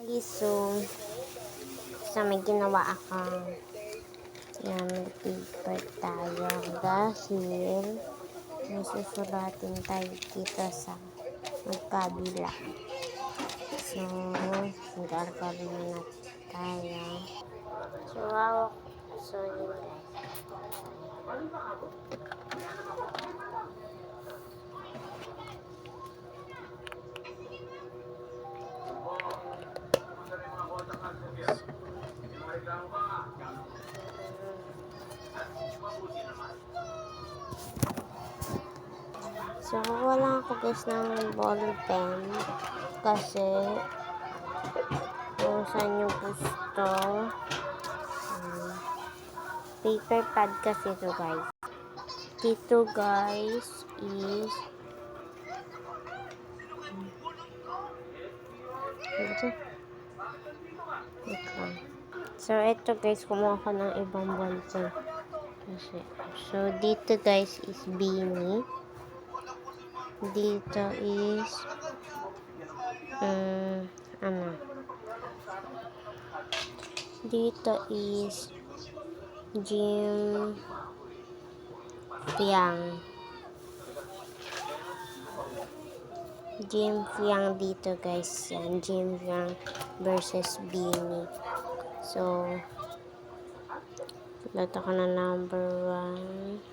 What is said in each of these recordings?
So may ginawa akong yan, paper tayo dahil may susulatin tayo dito sa magkabila. So mag-alcohol muna tayo. So hawak. So yun guys. So, kukuha lang ako guys ng ball pen kasi kung saan yung gusto. Paper pad kasi ito guys. Dito guys is so ito guys, kumuha ko ng ibang ball pen. So dito guys is Beanie. Dito is dito is Jim Fiang dito guys. Yan, Jim Fiang versus Beanie. So lato ko na number 1.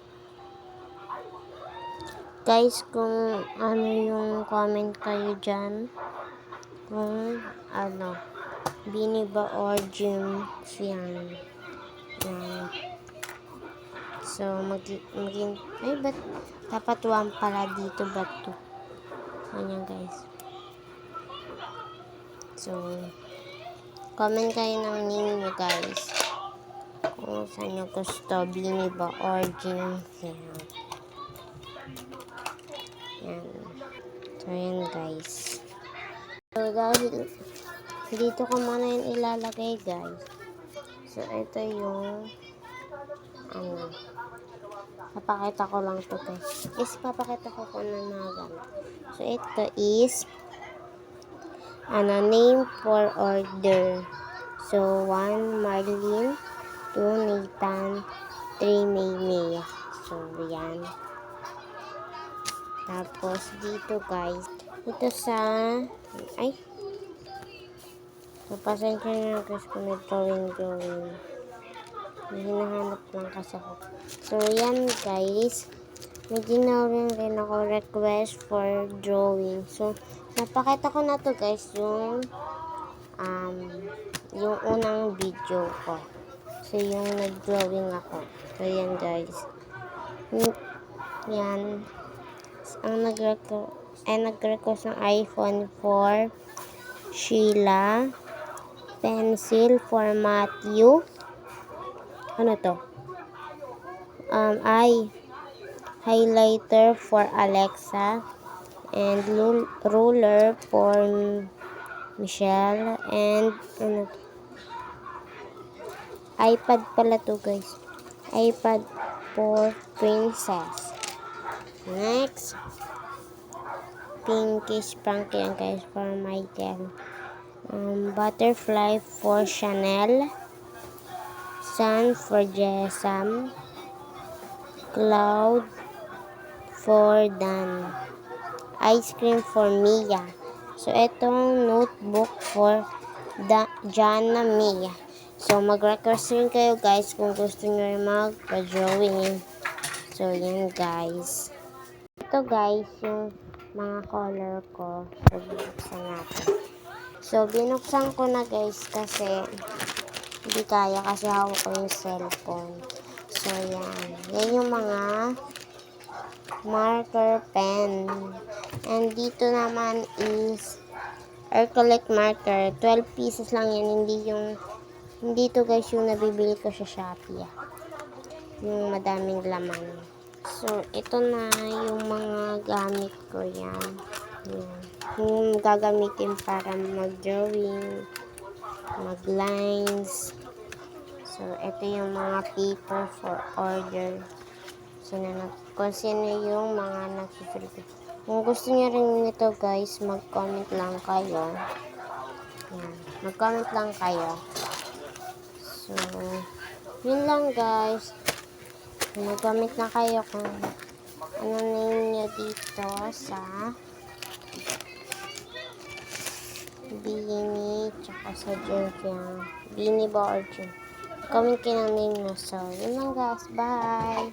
Guys, kung ano yung comment kayo dyan, kung ano, Beanie ba or Jim Fiang. So maging ay ba't dapat 1 pala dito, ba't 2? Ganyan guys. So comment kayo ng name nyo guys, kung saan nyo gusto, Beanie ba or Jim Fiang. Yan. So yun guys. So dahil dito ko muna yung ilalagay guys. So ito yung papakita ko lang to guys. Papakita ko kung ano nagamit. So ito is name for order. So 1 Marlene, 2 Nathan, 3 Maymay. So yan. Tapos dito guys, ito sa so pasensya na guys kung may drawing. May hinahanap lang kasi ako. So yan guys, may ginawin rin ako request for drawing. So napakita ko na to guys yung unang video ko. So yung nag-drawing ako. So yan guys. Yan. Ang nag-request ng iPhone for Sheila, pencil for Matthew, ano to? Highlighter for Alexa, and ruler for Michelle, and iPad pala to guys. iPad for Princess. Next, pinkish Frankie yan guys for Michael. Butterfly for Chanel, sun for Jessam, cloud for Dan, ice cream for Mia. So itong notebook for Jana Mia. So mag-request rin kayo guys kung gusto nyo rin mag-drawing. So yan guys. Ito guys yung mga color ko. So bubuksan natin. So binuksan ko na guys kasi hindi kaya kasi hawak ko yung cellphone. So yan. Yan yung mga marker pen. And dito naman is acrylic marker. 12 pieces lang yan. Hindi to guys yung nabibili ko sa Shopee. Yung madaming laman. So, ito na yung mga gamit ko yan. Yung gagamitin para mag-drawing, mag-lines. So, ito yung mga paper for order. So, kung sino yung mga nagsusulit. Kung gusto niyo rin ito guys, mag-comment lang kayo. Yan. Mag-comment lang kayo. So, yun lang guys. Mag-comment na kayo kung ano ninyo dito sa Beanie tsaka sa Georgia. Beanie ba or Georgia? Comment kayo ng name nyo. So, yun lang guys. Bye!